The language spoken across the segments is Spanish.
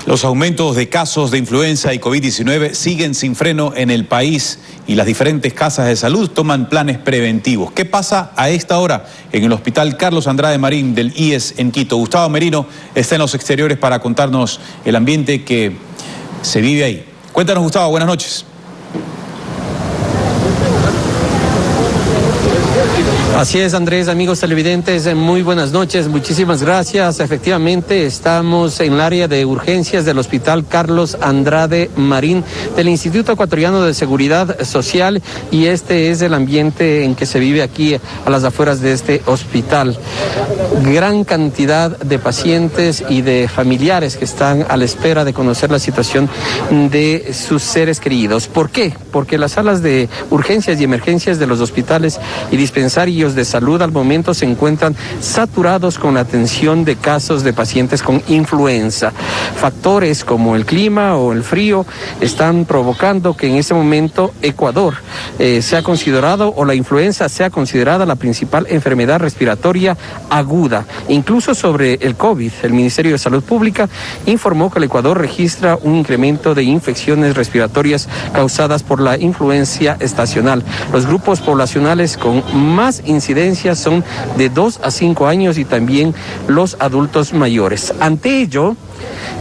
Los aumentos de casos de influenza y COVID-19 siguen sin freno en el país y las diferentes casas de salud toman planes preventivos. ¿Qué pasa a esta hora en el Hospital Carlos Andrade Marín del IES en Quito? Gustavo Merino está en los exteriores para contarnos el ambiente que se vive ahí. Cuéntanos, Gustavo, buenas noches. Así es, Andrés, amigos televidentes, muy buenas noches, muchísimas gracias. Efectivamente, estamos en el área de urgencias del Hospital Carlos Andrade Marín del Instituto Ecuatoriano de Seguridad Social, y este es el ambiente en que se vive aquí a las afueras de este hospital. Gran cantidad de pacientes y de familiares que están a la espera de conocer la situación de sus seres queridos. ¿Por qué? Porque las salas de urgencias y emergencias de los hospitales y dispensarios de salud al momento se encuentran saturados con la atención de casos de pacientes con influenza. Factores como el clima o el frío están provocando que en este momento Ecuador sea considerado, o la influenza sea considerada, la principal enfermedad respiratoria aguda. Incluso sobre el COVID, el Ministerio de Salud Pública informó que el Ecuador registra un incremento de infecciones respiratorias causadas por la influencia estacional. Los grupos poblacionales con más incidencias son de 2 a 5 años y también los adultos mayores. Ante ello,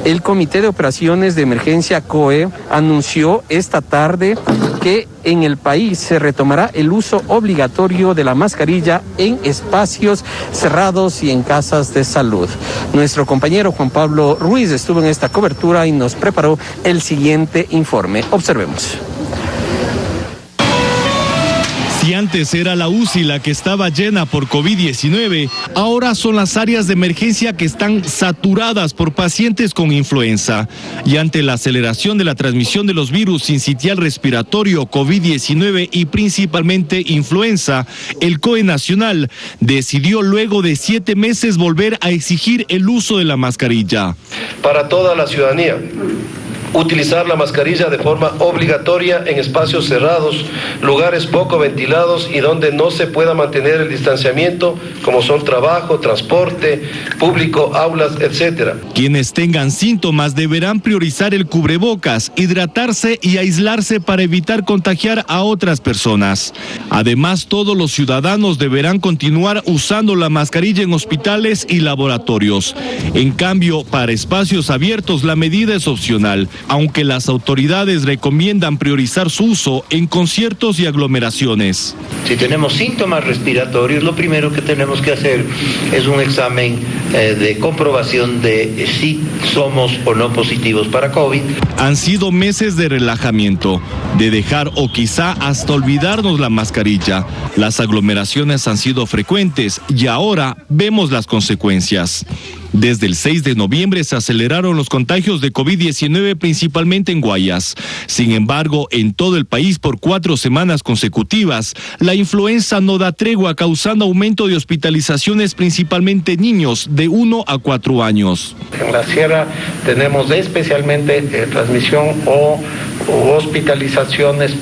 el Comité de Operaciones de Emergencia COE anunció esta tarde que en el país se retomará el uso obligatorio de la mascarilla en espacios cerrados y en casas de salud. Nuestro compañero Juan Pablo Ruiz estuvo en esta cobertura y nos preparó el siguiente informe. Observemos. Si antes era la UCI la que estaba llena por COVID-19, ahora son las áreas de emergencia que están saturadas por pacientes con influenza. Y ante la aceleración de la transmisión de los virus sincitial respiratorio, COVID-19 y principalmente influenza, el COE Nacional decidió luego de 7 meses volver a exigir el uso de la mascarilla. Para toda la ciudadanía, utilizar la mascarilla de forma obligatoria en espacios cerrados, lugares poco ventilados y donde no se pueda mantener el distanciamiento, como son trabajo, transporte público, aulas, etc. Quienes tengan síntomas deberán priorizar el cubrebocas, hidratarse y aislarse para evitar contagiar a otras personas. Además, todos los ciudadanos deberán continuar usando la mascarilla en hospitales y laboratorios. En cambio, para espacios abiertos la medida es opcional, aunque las autoridades recomiendan priorizar su uso en conciertos y aglomeraciones. Si tenemos síntomas respiratorios, lo primero que tenemos que hacer es un examen de comprobación de si somos o no positivos para COVID. Han sido meses de relajamiento, de dejar o quizá hasta olvidarnos la mascarilla. Las aglomeraciones han sido frecuentes y ahora vemos las consecuencias. Desde el 6 de noviembre se aceleraron los contagios de COVID-19 principalmente en Guayas. Sin embargo, en todo el país por 4 semanas consecutivas, la influenza no da tregua, causando aumento de hospitalizaciones principalmente niños de 1 a 4 años. En la sierra tenemos especialmente transmisión o hospitalizaciones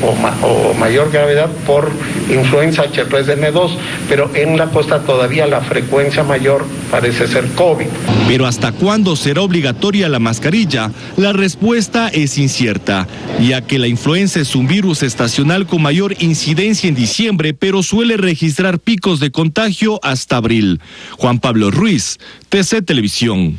o mayor gravedad por influenza H3N2, pero en la costa todavía la frecuencia mayor parece ser COVID. Pero ¿hasta cuándo será obligatoria la mascarilla? La respuesta es incierta, ya que la influenza es un virus estacional con mayor incidencia en diciembre, pero suele registrar picos de contagio hasta abril. Juan Pablo Ruiz, TC Televisión.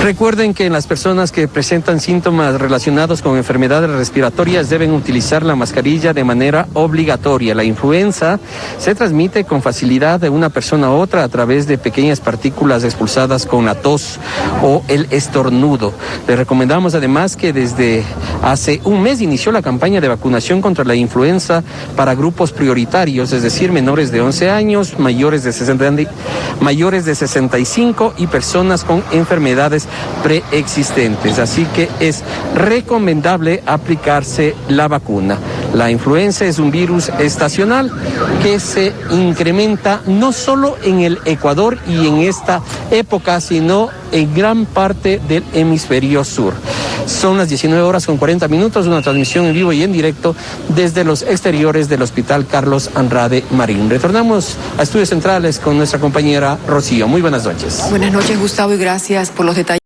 Recuerden que las personas que presentan síntomas relacionados con enfermedades respiratorias deben utilizar la mascarilla de manera obligatoria. La influenza se transmite con facilidad de una persona a otra a través de pequeñas partículas expulsadas con la tos o el estornudo. Les recomendamos además que desde hace un mes inició la campaña de vacunación contra la influenza para grupos prioritarios, es decir, menores de 11 años, mayores de 65 y personas con enfermedades preexistentes. Así que es recomendable aplicarse la vacuna. La influenza es un virus estacional que se incrementa no solo en el Ecuador y en esta época, sino en gran parte del hemisferio sur. Son las 19:40, una transmisión en vivo y en directo desde los exteriores del Hospital Carlos Andrade Marín. Retornamos a Estudios Centrales con nuestra compañera Rocío. Muy buenas noches. Buenas noches, Gustavo, y gracias por los detalles.